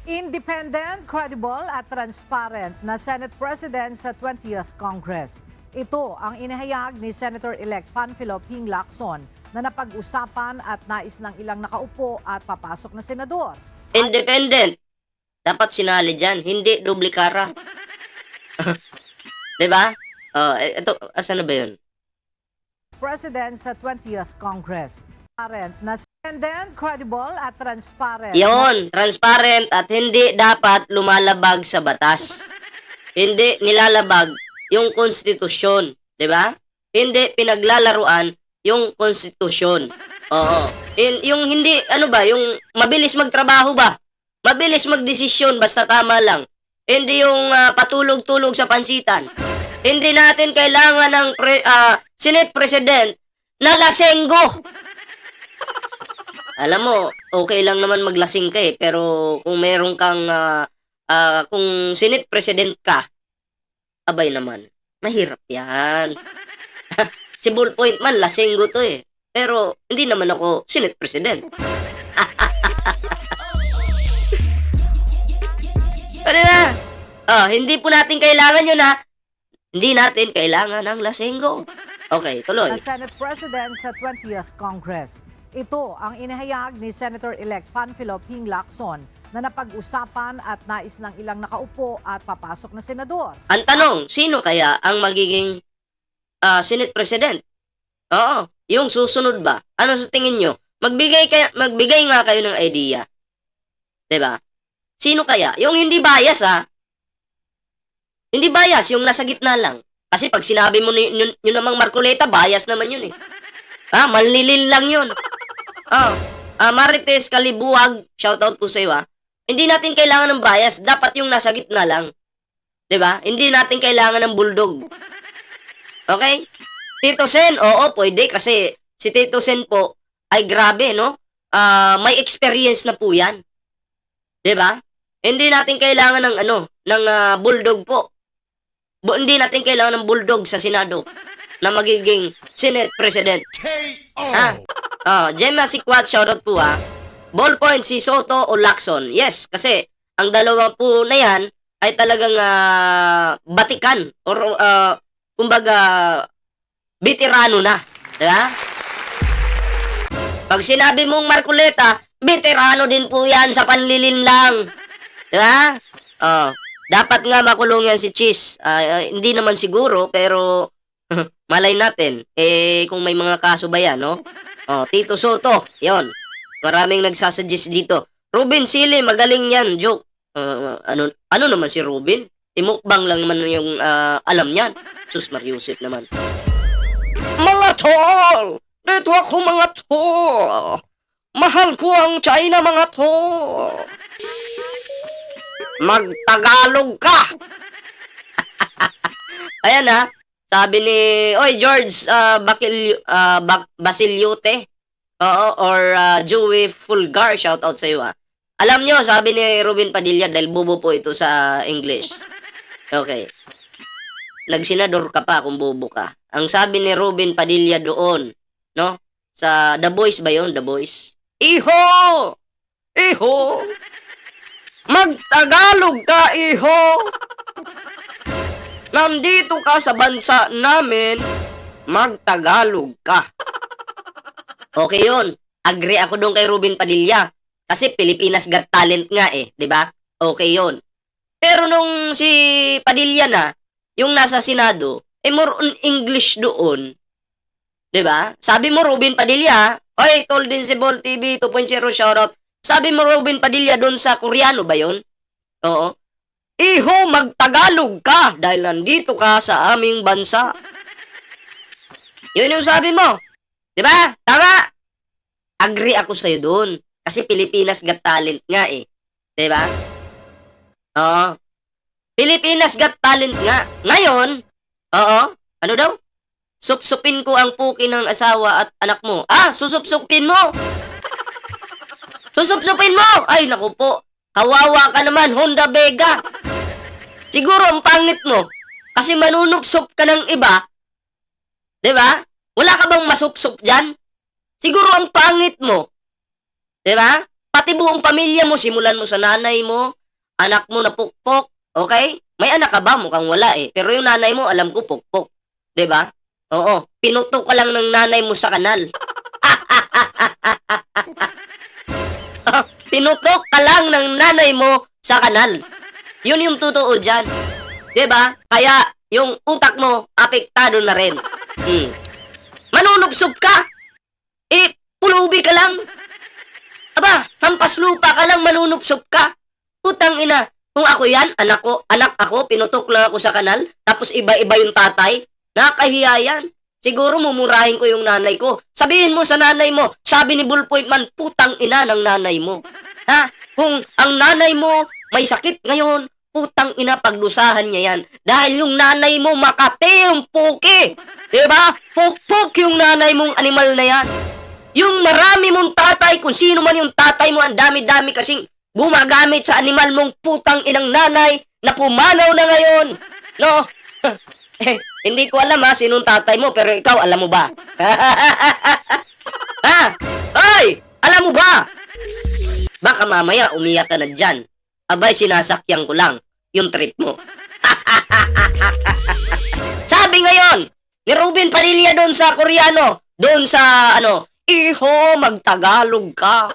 Independent, credible at transparent na Senate President sa 20th Congress. Ito ang inihayag ni Senator-elect Panfilo Ping Lacson na napag-usapan at nais ng ilang nakaupo at papasok na senador. Independent. Dapat sinali dyan, hindi dublikara. Diba? Ito, asan na ba yun? President sa 20th Congress. Na independent, credible at transparent. Yon, transparent at hindi dapat lumalabag sa batas. Hindi nilalabag yung konstitusyon. Diba? Hindi pinaglalaruan yung konstitusyon. Oo. Yung hindi, ano ba, yung mabilis magtrabaho ba? Mabilis magdesisyon, basta tama lang. Hindi yung patulog-tulog sa pansitan. Hindi natin kailangan ng Senate President na lasenggo. Alam mo, okay lang naman maglasing ka pero kung meron kang, kung Senate President ka, abay naman, mahirap yan. Si Ballpoint man, lasenggo to pero hindi naman ako Senate President. Ano na? Hindi po natin kailangan yun Hindi natin kailangan ng lasenggo. Okay, tuloy. Na Senate President sa 20th Congress. Ito ang inihayag ni Senator-elect Panfilo Ping Lacson na napag-usapan at nais ng ilang nakaupo at papasok na senador. Ang tanong, sino kaya ang magiging Senate President? Oo, yung susunod ba? Ano sa tingin nyo? Magbigay nga kayo ng idea. 'Di ba? Sino kaya? Yung hindi bias Hindi bias, yung nasa gitna lang. Kasi pag sinabi mo yun namang Marcoleta, bias naman yun manlilil lang yun. Marites Kalibuwag, shoutout po sa iyo Hindi natin kailangan ng bias, dapat yung nasa gitna lang. 'Di ba? Hindi natin kailangan ng bulldog. Okay? Tito Sen, oo, pwede kasi si Tito Sen po ay grabe, no? May experience na po 'yan. 'Di ba? Hindi natin kailangan ng bulldog po. Hindi natin kailangan ng bulldog sa Senado na magiging Senate President. Gemma Sikwat, shoutout po Ballpoint, si Soto o Lacson. Yes, kasi ang dalawa po na yan ay talagang batikan or kumbaga veterano na. Diba? Pag sinabi mong Marcoleta, veterano din po yan sa panlilin lang. Diba? Dapat nga makulong yan si Cheese. Hindi naman siguro, pero malay natin. Kung may mga kaso ba yan, no? Tito Soto, yon. Maraming nagsasuggest dito. Ruben Sili, magaling yan. Joke. Ano naman si Ruben? Imukbang lang naman yung alam niyan. Sus Mariusip naman. Mga tol! Dito ako mga tol! Mahal ko ang China mga tol! Magtagalog ka! Ayan sabi ni George Basiliote or Joey Fulgar, shoutout sa iyo Alam nyo, sabi ni Ruben Padilla, dahil bobo po ito sa English. Okay. Nagsenador ka pa kung bobo ka. Ang sabi ni Ruben Padilla doon, no? Sa The Voice ba yun? The Voice? Iho! Iho! Magtagalog ka, iho! Nandito ka sa bansa namin, magtagalog ka. Okay yun. Agree ako doon kay Ruben Padilla. Kasi Pilipinas Got Talent nga 'di ba? Okay yun. Pero nung si Padilla yung nasa Senado, more on English doon. 'Di ba? Sabi mo Ruben Padilla, oy, Tol Dinsebol TV 2.0 shoutout. Sabi mo Ruben Padilla doon sa Koreano ba yun? Oo. Iho, magtagalog ka dahil nandito ka sa aming bansa. Yun yung sabi mo. 'Di ba? Tama? Agree ako sa'yo doon. Kasi Pilipinas Got Talent nga 'Di ba? Oo. Pilipinas Got Talent nga. Ngayon, ano daw? Supsupin ko ang puki ng asawa at anak mo. Susupsupin mo! Susupsupin mo! Ay, naku po. Kawawa ka naman, Honda Vega. Siguro ang pangit mo. Kasi manunupsup ka ng iba. 'Di ba? Wala ka bang masupsup dyan? Siguro ang pangit mo. 'Di ba? Pati buong pamilya mo, simulan mo sa nanay mo, anak mo na pukpok, okay? May anak ka ba? Mukhang wala eh. Pero yung nanay mo, alam ko pukpok. 'Di ba? Oo, pinutok ka lang ng nanay mo sa kanal. Pinutok ka lang ng nanay mo sa kanal. Yun yung totoo dyan. 'Di ba? Kaya yung utak mo, apektado na rin. Manunupsop ka. Pulubi ka lang. Aba, hampas lupa ka lang, manunupsop ka. Putang ina. Kung ako yan, anak ako, pinutok lang ako sa kanal, tapos iba-iba yung tatay, nakakahiya yan. Siguro mumurahin ko yung nanay ko. Sabihin mo sa nanay mo, sabi ni Bullpoint Man, putang ina ng nanay mo. Ha? Kung ang nanay mo may sakit ngayon, putang ina, pagdusahan niya yan. Dahil yung nanay mo makate, yung puki. Diba? Puk-puk yung nanay mong animal na yan. Yung marami mong tatay, kung sino man yung tatay mo, ang dami-dami kasing gumagamit sa animal mong putang inang nanay na pumanaw na ngayon. No? Hindi ko alam sinong tatay mo, pero ikaw, alam mo ba? Ha? Ay! Alam mo ba? Baka mamaya umiyak ka na dyan. Abay, sinasakyan ko lang yung trip mo. Sabi ngayon, ni Ruben Padilla doon sa Koreano, doon sa, Iho, magtagalog ka.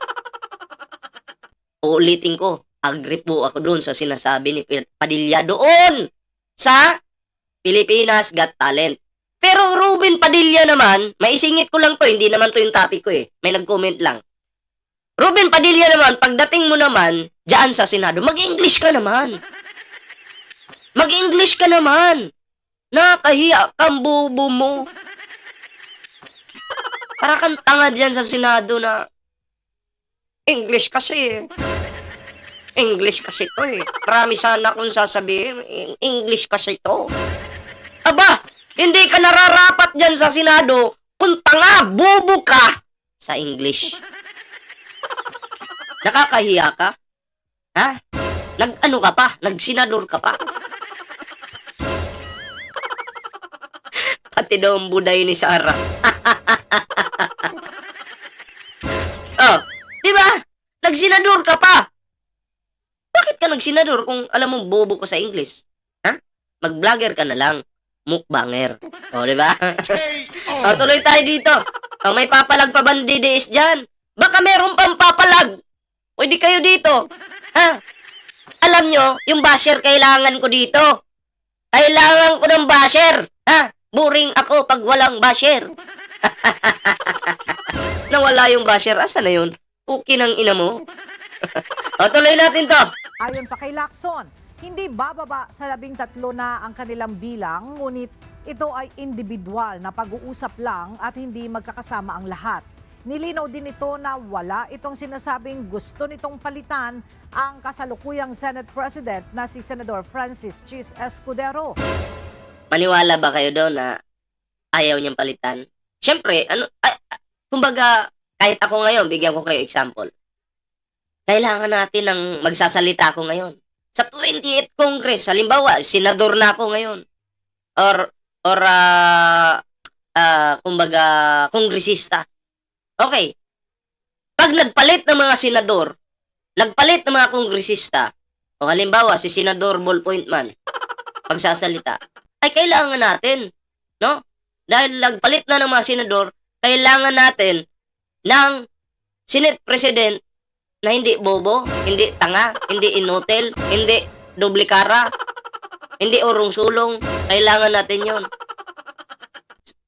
Uulitin ko, agree po ako doon sa sinasabi ni Padilla doon sa Pilipinas Got Talent. Pero Ruben Padilla naman, maisingit ko lang to, hindi naman to yung topic ko eh. May nag-comment lang. Ruben Padilla naman, pagdating mo naman, dyan sa Senado, mag-English ka naman. Mag-English ka naman. Nakahiya kang bubo mo. Para kang tanga dyan sa Senado na English kasi eh. English kasi to eh. Marami sana akong sasabihin. English kasi to. Aba, hindi ka nararapat dyan sa Senado kung tanga, bubo ka sa English. Nakakahiya ka? Ha? Nag-ano ka pa? Nag-senador ka pa? Pati daw ang buday ni Sarah. Oh, di ba? Nagsenador ka pa. Bakit ka nagsenador kung alam mo bobo ka sa English? Ha? Mag-vlogger ka na lang. Mukbanger. O, di ba? O, tuloy tayo dito. O, may papalag pa ba ng DDS dyan? Baka meron pang papalag. Pwede kayo dito. Ha? Alam nyo, yung basher kailangan ko dito. Kailangan ko ng basher. Ha? Boring ako pag walang basher. Nawala yung basher. Asa na yun? Puki ng ina mo. O, tuloy natin to. Ayon pa kay Lacson, hindi bababa sa 13 na ang kanilang bilang, ngunit ito ay individual na pag-uusap lang at hindi magkakasama ang lahat. Nilinaw din ito na wala itong sinasabing gusto nitong palitan ang kasalukuyang Senate President na si Senador Francis Chis Escudero. Maniwala ba kayo daw na ayaw niyang palitan? Siyempre, kumbaga, kahit ako ngayon, bigyan ko kayo example. Kailangan natin ng magsasalita ako ngayon. Sa 28th Congress, halimbawa, senador na ako ngayon. Or kumbaga, kongresista. Okay. Pag nagpalit ng mga senador, nagpalit ng mga kongresista, o halimbawa, si Senador Bullpoint Man, pagsasalita, ay kailangan natin, no? Dahil nagpalit na ng mga senador, kailangan natin ng Senate President na hindi bobo, hindi tanga, hindi inutil, hindi doble kara, hindi urong sulong. Kailangan natin yon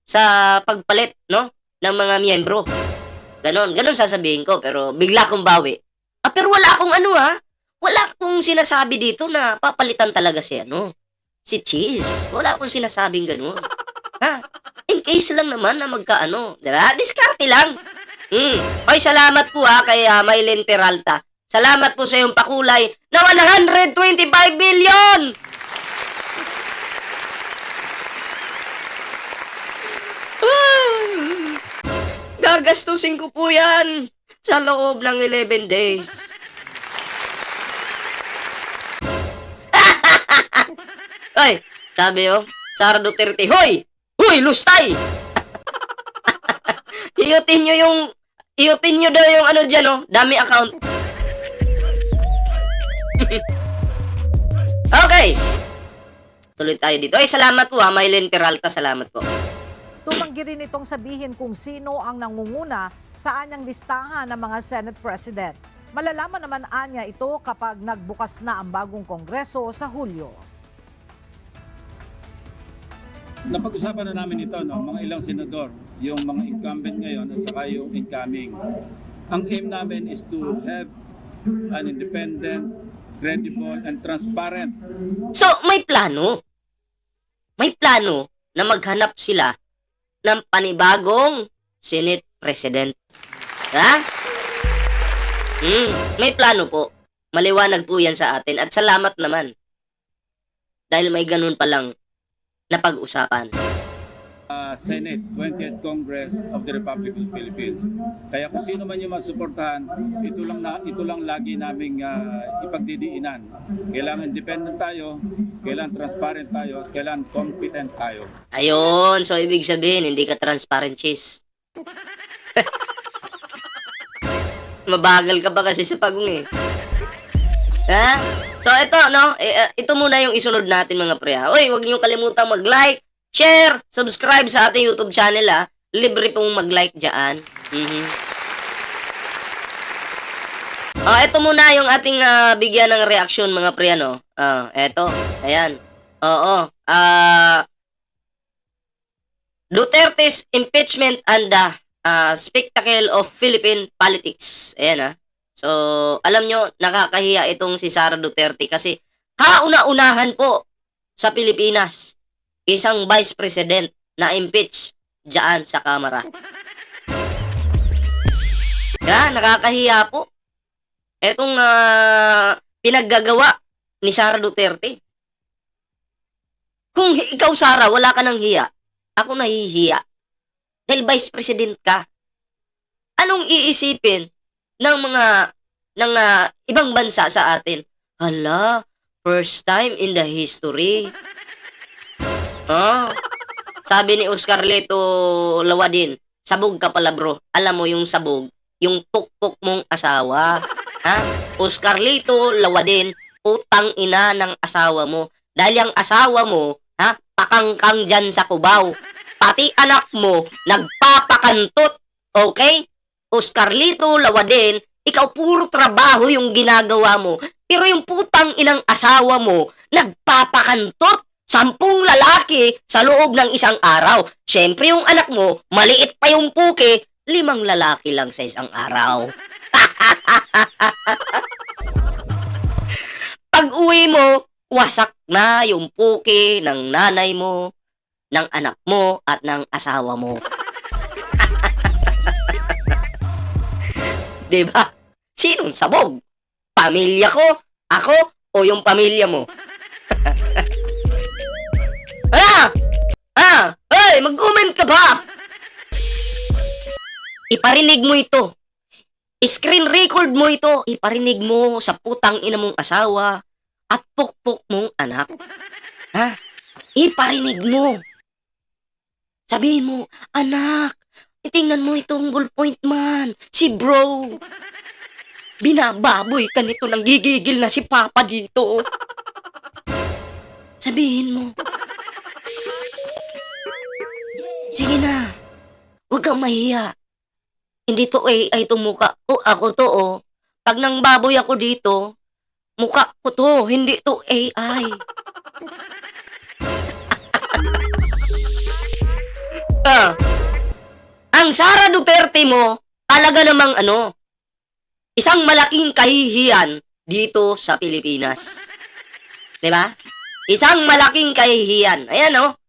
sa pagpalit, no, ng mga miyembro. Ganon sasabihin ko, pero bigla kong bawi. Pero wala akong wala akong sinasabi dito na papalitan talaga si Cheese. Wala akong sinasabing ganon. Ha? In case lang naman na magkaano, diba? Diskarte lang. Oy, salamat po kay Mylene Peralta. Salamat po sa iyong pakulay na 125 billion! Gagastusin ko po yan sa loob ng 11 days. Oy, sabi Sara Duterte, Hoy, lustay! Iyutin nyo daw yung dyan, dami account. Okay. Tuloy tayo dito. Ay, salamat po ha, Mylene Peralta. Salamat po. Tumanggi rin itong sabihin kung sino ang nangunguna sa anyang listahan ng mga Senate President. Malalaman naman anya ito kapag nagbukas na ang bagong Kongreso sa Hulyo. Napag-usapan na namin ito, no? Mga ilang senador, yung mga incumbent ngayon at saka yung incoming. Ang aim namin is to have an independent, credible, and transparent. So, may plano. May plano na maghanap sila ng panibagong Senate President. Ha? May plano po. Maliwanag po yan sa atin. At salamat naman. Dahil may ganun palang napag-usapan. Senate, 20th Congress of the Republic of the Philippines. Kaya kung sino man yung masuportahan, ito lang lagi naming ipagdidiinan. Kailangan independent tayo, kailangan transparent tayo, at kailangan competent tayo. Ayun. So, ibig sabihin, hindi ka transparent, cheese. Mabagal ka ba kasi sa pagong eh. Ha? So, ito, no? Ito muna yung isunod natin, mga pre. Uy, huwag niyong kalimutang mag-like, share, subscribe sa ating YouTube channel, ha. Libre pong mag-like dyan. Ito muna yung ating bigyan ng reaksyon, mga pre, ano. Eto. Ayan. Oo. Duterte's impeachment and the spectacle of Philippine politics. Ayan, ha. So, alam nyo, nakakahiya itong si Sara Duterte kasi kauna-unahan po sa Pilipinas isang vice president na impeach dyan sa Kamara. Nakakahiya po. Etong pinaggagawa ni Sara Duterte. Kung ikaw, Sara, wala ka ng hiya, ako nahihiya. Dahil vice president ka. Anong iisipin ng mga ibang bansa sa atin? Hala, first time in the history. Sabi ni Oscar Leto Lawadin, sabog ka pala bro. Alam mo yung sabog, yung pukpok mong asawa. Ha? Oscar Leto Lawadin, utang ina ng asawa mo. Dahil yung asawa mo, ha, pakangkang dyan sa Cubao. Pati anak mo, nagpapakantot. Okay? Oscar Leto Lawadin, ikaw puro trabaho yung ginagawa mo. Pero yung putang inang asawa mo, nagpapakantot. 10 lalaki sa loob ng isang araw. Siyempre yung anak mo, maliit pa yung puke, 5 lalaki lang sa isang araw. Pag uwi mo, wasak na yung puke ng nanay mo, ng anak mo, at ng asawa mo. Diba? Sinong sabog? Pamilya ko? Ako? O yung pamilya mo? Hey, mag-comment ka ba? Iparinig mo ito. Screen record mo ito. Iparinig mo sa putang ina mong asawa at pukpok mong anak. Ha? Iparinig mo. Sabihin mo, anak, tingnan mo itong ballpoint man. Si bro. Binababoy ka nito, nang gigigil na si Papa dito. Sabihin mo. Sige na. Huwag kang mahiya. Hindi to AI itong mukha ko. Ako to, oh. Pag nang baboy ako dito, mukha ko to. Hindi to AI. Ang Sara Duterte mo, talaga namang isang malaking kahihiyan dito sa Pilipinas. Diba? Isang malaking kahihiyan. Ayan, oh.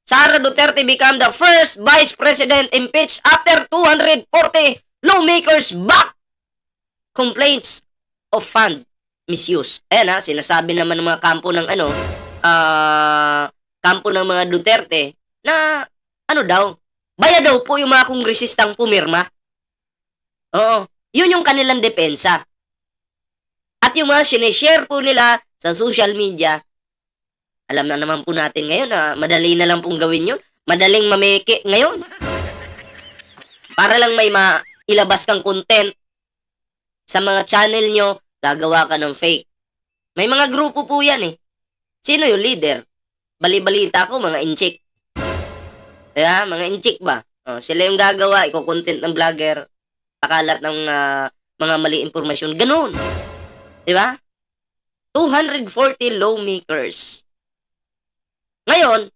Sara Duterte become the first vice president impeached after 240 lawmakers back complaints of fund misuse. Ayan, sinasabi naman ng mga kampo ng kampo ng mga Duterte na daw, baya daw po yung mga kongresistang pumirma. Oo, yun yung kanilang depensa. At yung mga sinishare po nila sa social media, alam na naman po natin ngayon na madali na lang pong gawin yun. Madaling mameke ngayon. Para lang may mailabas kang content sa mga channel nyo, gagawa ka ng fake. May mga grupo po yan eh. Sino yung leader? Bali-balita ko, mga inchik. Kaya, mga inchik ba? Sila yung gagawa, iko-content ng vlogger, pakalat ng mga mali impormasyon. Ganun. Di ba? 240 lawmakers. Ngayon,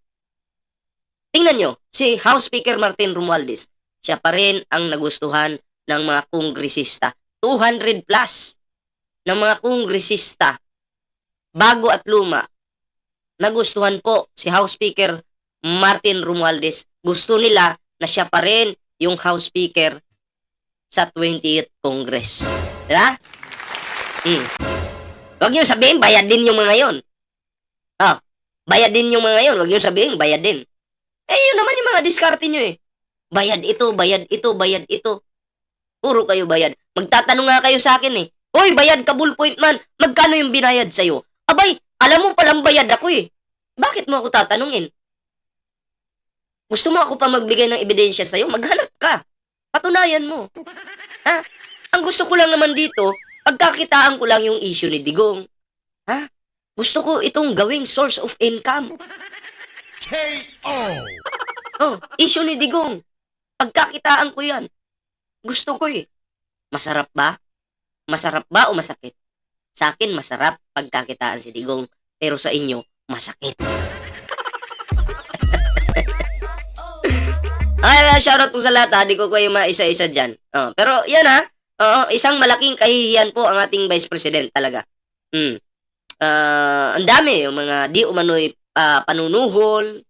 tingnan nyo, si House Speaker Martin Romualdez, siya pa rin ang nagustuhan ng mga kongresista. 200 plus ng mga kongresista, bago at luma, nagustuhan po si House Speaker Martin Romualdez. Gusto nila na siya pa rin yung House Speaker sa 20th Congress. Diba? Huwag niyo sabihin, bayad din yung mga yon. Bayad din yung mga yon. Huwag niyo sabihin, bayad din. Yun naman yung mga diskarte nyo eh. Bayad ito, bayad ito, bayad ito. Puro kayo bayad. Magtatanong nga kayo sa akin eh. Hoy, bayad ka, bullpoint man. Magkano yung binayad sa'yo? Abay, alam mo palang bayad ako eh. Bakit mo ako tatanungin? Gusto mo ako pa magbigay ng ebidensya sa'yo? Maghanap ka. Patunayan mo. Ha? Ang gusto ko lang naman dito, pagkakitaan ko lang yung issue ni Digong. Ha? Gusto ko itong gawing source of income. Issue ni Digong. Pagkakitaan ko yan. Gusto ko eh. Masarap ba? Masarap ba o masakit? Sa akin, masarap pagkakitaan si Digong. Pero sa inyo, masakit. Ay, shoutout po sa lahat ha. Di ko kayo maisa-isa dyan. Pero yan ha. Isang malaking kahihiyan po ang ating Vice President talaga. Ang dami yung mga di umano'y panunuhol,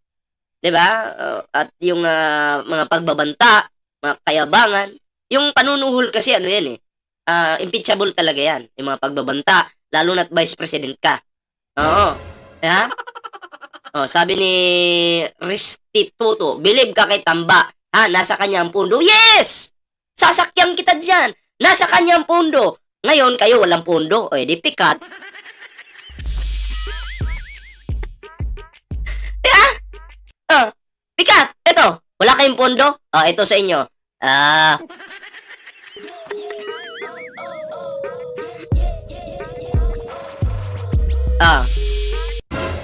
'di ba? At yung mga pagbabanta, mga kayabangan. Yung panunuhol kasi ano yan eh. Impeachable talaga yan. Yung mga pagbabanta, lalo na't Vice President ka. Oo. Ha? Sabi ni Restituto, believe ka kay Tamba. Ha? Nasa kanya ang pundo. Yes! Sasakyan kita dyan. Nasa kanya ang pundo. Ngayon, kayo walang pundo. O, edi pikat. Pikat, ito. Wala kayong pondo? Ito sa inyo.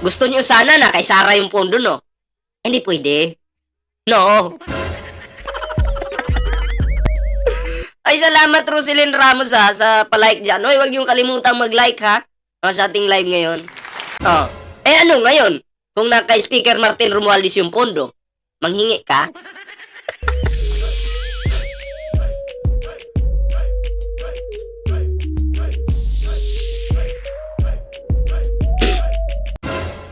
Gusto niyo sana na kay Sara yung pondo, no? Hindi pwede. No. Ay, salamat Roselyn Ramos sa palike dyan. Hoy, huwag niyong kalimutang mag-like ha. Sa ating live ngayon. Ano ngayon? Kung na kay Speaker Martin Romualdez yung pondo, manghingi ka?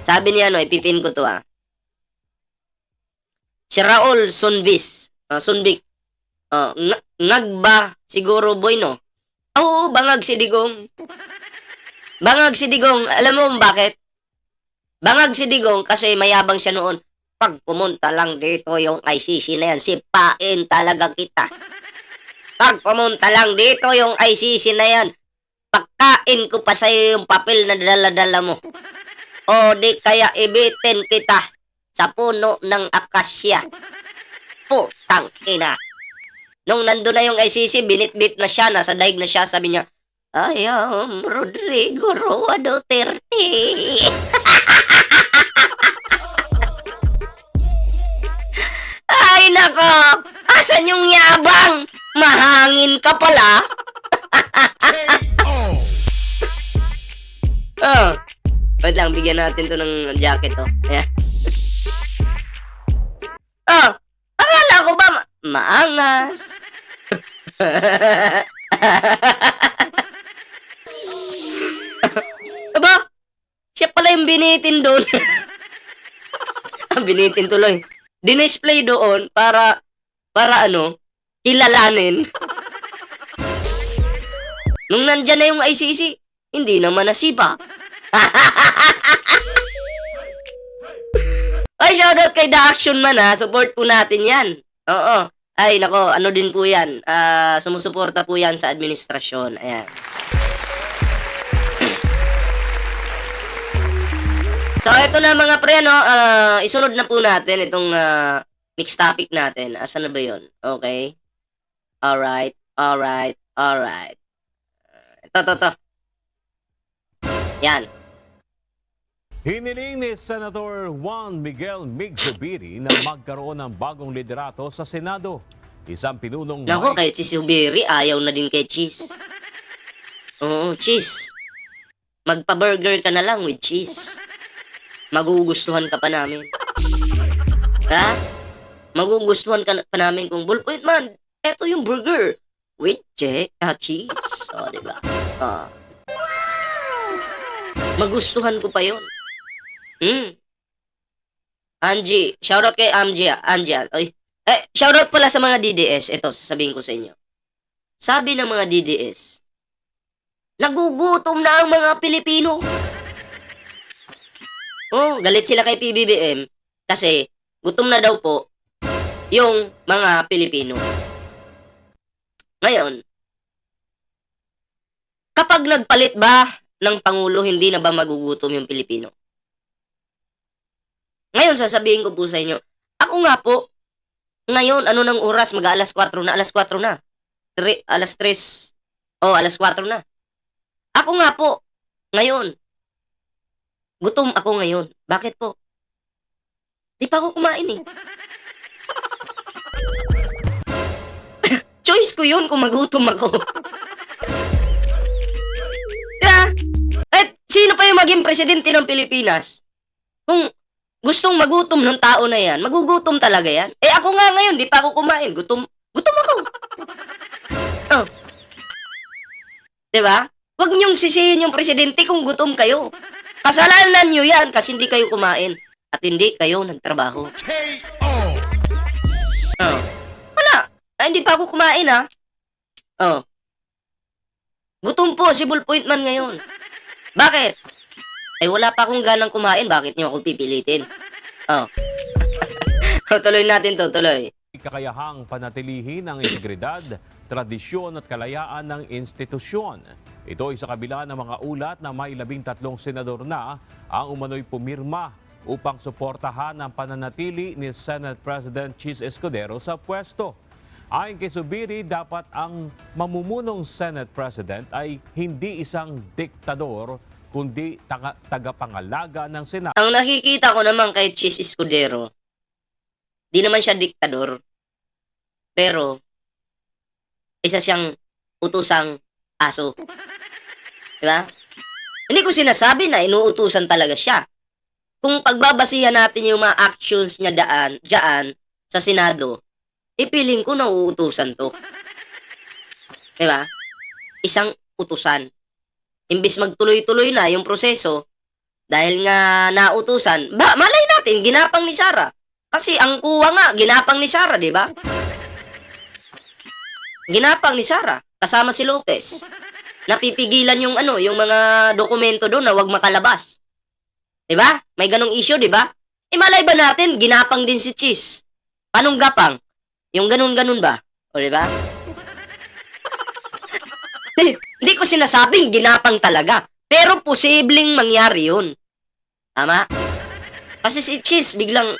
Sabi niya, ipipin ko to Si Raul Sunbis, Sunbik, ngagba siguro boy no? Oo, bangag si Digong. Bangag si Digong, alam mo bakit? Bangag si Digong kasi mayabang siya noon. Pag pumunta lang dito yung ICC na yan, sipain talaga kita. Pag pumunta lang dito yung ICC na yan, pagkain ko pa sa'yo yung papel na dala-dala mo. O di kaya ibitin kita sa puno ng akasya. Putang ina. Nung nandun na yung ICC, binitbit na siya, nasa daig na siya, sabi niya, I am Rodrigo Roa Duterte. Ay nako, asan yung yabang? Mahangin ka pala. Wait lang, bigyan natin to ng jacket to. Ayan. Akala ko ba maangas? Aba, siya pala yung binitin doon. Binitin tuloy. Dinisplay doon para ano, kilalanin. Nung nandyan na yung ICC, hindi naman nasiba. Ay, shoutout kay The Action Man support po natin yan. Oo. Ay, nako, ano din po yan. Sumusuporta po yan sa administrasyon. Ayan. So, ito na mga pre, isunod na po natin itong next topic natin. Asan na ba yun? Okay. Alright. Ito. Yan. Hiniling ni Senator Juan Miguel Mig Zubiri na magkaroon ng bagong liderato sa Senado. Isang pinunong Nako, kahit si Subiri, ayaw na din kay Cheese. Oo, Cheese. Magpa-burger ka na lang with cheese. Magugustuhan ka pa namin. Ha? Magugustuhan ka pa namin kung ballpoint man. Eto yung burger. With cheese. O, diba? Magustuhan ko pa yun. Angie. Shoutout kay Angie. Oy. Shoutout pala sa mga DDS. Ito, sasabihin ko sa inyo. Sabi ng mga DDS, nagugutom na ang mga Pilipino. Oh, galit sila kay PBBM kasi gutom na daw po yung mga Pilipino. Ngayon, kapag nagpalit ba ng Pangulo, hindi na ba magugutom yung Pilipino? Ngayon, sasabihin ko po sa inyo, ako nga po, ngayon, ano ng oras? Mag-alas 4 na. Alas 4 na. Alas 3. Oh, alas 4 na. Ako nga po, ngayon, gutom ako ngayon. Bakit po? Di pa ako kumain eh. Choice ko yun kung magutom ako. Kaya, kahit sino pa yung maging presidente ng Pilipinas, kung gustong magutom ng tao na yan, magugutom talaga yan. Eh ako nga ngayon, di pa ako kumain. Gutom ako. Oh. Diba? Huwag niyong sisihin yung presidente kung gutom kayo. Kasalanan niyo yan kasi hindi kayo kumain at hindi kayo nagtrabaho. Oh. Wala. Ay, hindi pa ako kumain ha. Oh. Gutom po si Ballpoint Man ngayon. Bakit? Ay wala pa akong ganang kumain. Bakit niyo ako pipilitin? Oh. Tuloy natin to, tuloy. kakayahang panatilihin ang integridad, tradisyon at kalayaan ng institusyon. Ito ay sa kabila ng mga ulat na may 13 senador na ang umano'y pumirma upang suportahan ang pananatili ni Senate President Chis Escudero sa pwesto. Ayon kay Zubiri, dapat ang mamumunong Senate President ay hindi isang diktador, kundi tagapangalaga ng Senado. Ang nakikita ko naman kay Chis Escudero, di naman siya diktador, pero isa siyang utusang aso. Diba? Hindi ko sinasabi na inuutusan talaga siya. Kung pagbabasihan natin yung mga actions niya dyan sa Senado, ipiling ko na uutusan to. Diba? Isang utusan. Imbis magtuloy-tuloy na yung proseso, dahil nga nautusan, malay natin, ginapang ni Sara. Kasi ang kuha nga, ginapang ni Sara, di ba? Ginapang ni Sara, kasama si Lopez. Napipigilan yung yung mga dokumento doon na wag makalabas. Di ba? May ganong issue, di ba? Malay ba natin, ginapang din si Chis? Anong gapang? Yung ganun-ganun ba? O, di ba? Hindi ko sinasabing ginapang talaga. Pero posibleng mangyari yun. Tama? Kasi si Chis biglang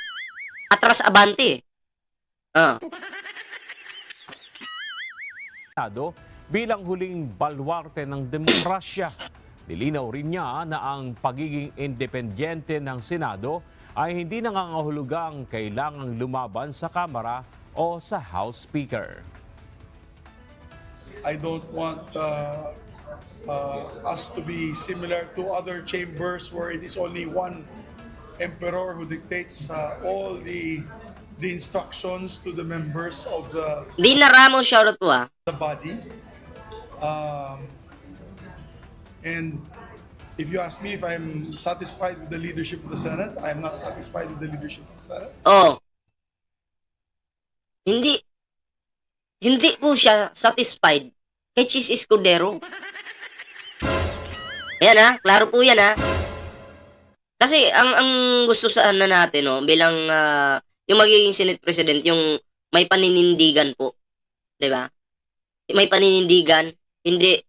atras abante. Bilang huling balwarte ng demokrasya. Nilinaw rin niya na ang pagiging independyente ng Senado ay hindi nangangahulugang kailangang lumaban sa Kamara o sa House Speaker. I don't want us to be similar to other chambers where it is only one emperor who dictates all the instructions to the members of Dina Ramos, shoutout po the body. And if you ask me if I'm satisfied with the leadership of the Senate, I am not satisfied with the leadership of the Senate. Oh. Hindi po siya satisfied kay Chis Escudero. Ayan klaro po yan Kasi ang gusto sana natin bilang yung magiging Senate President, yung may paninindigan po. 'Di ba? May paninindigan, hindi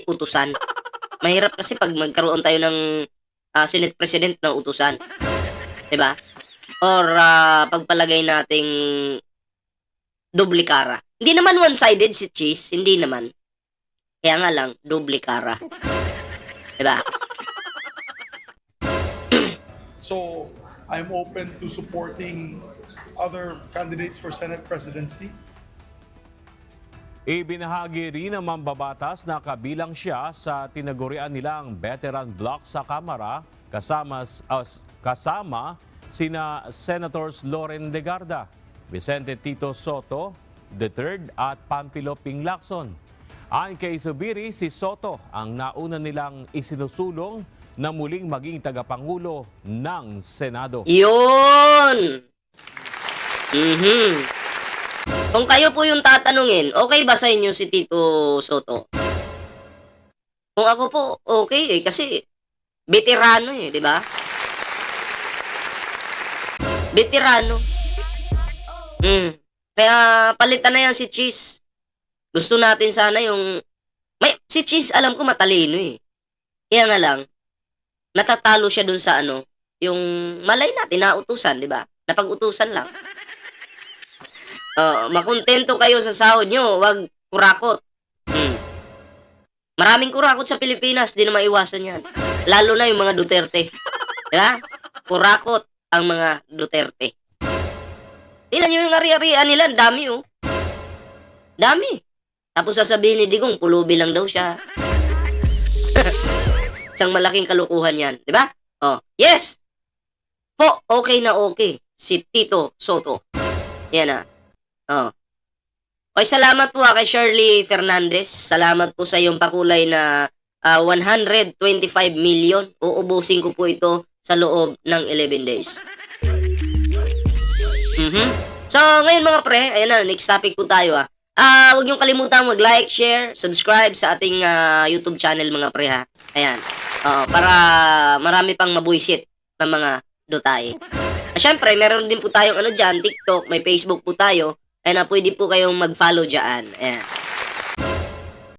utusan. Mahirap kasi pag magkaroon tayo ng Senate President na utusan. 'Di ba? Or pagpalagay nating doble kara. Hindi naman one-sided si Chis, hindi naman. Kaya nga lang, doble kara. Diba? So I'm open to supporting other candidates for Senate presidency. Ibinahagi rin ng mambabatas na kabilang siya sa tinagurian nilang veteran bloc sa Kamara kasama sina Senators Loren Legarda, Vicente Tito Soto III at Panfilo Ping Lacson. Ayon kay Zubiri, si Soto ang nauna nilang isinusulong na muling maging tagapangulo ng Senado. Yun! Kung kayo po yung tatanungin, okay ba sa inyo si Tito Soto? Kung ako po, okay kasi veterano di ba? Veterano. Kaya palitan na yan si Cheese. Gusto natin sana yung... si Cheese alam ko matalino Kaya nga lang, natatalo siya dun sa yung malay natin nautusan, di ba? Napag-utusan lang. Makontento kayo sa sahod nyo, wag kurakot. Maraming kurakot sa Pilipinas, di na maiwasan yan. Lalo na yung mga Duterte. Diba? Kurakot ang mga Duterte. Tingnan nyo yung ari-arian nila, dami Dami. Tapos sasabihin ni Digong, pulubi lang daw siya. Isang malaking kalukuhan yan, di ba? Yes! Po, okay na okay. Si Tito Soto. Yan Okay, salamat po kay Shirley Fernandez. Salamat po sa iyong pakulay na 125 million. Uubusin ko po ito sa loob ng 11 days. So, ngayon mga pre, ayan na, next topic po tayo huwag niyong kalimutan mag-like, share, subscribe sa ating YouTube channel mga pre Ayan. Para marami pang mabuisit ng mga dotay. Siyempre, meron din po tayong dyan, TikTok, may Facebook po tayo. Ayan pwede po kayong mag-follow dyan. Ayan.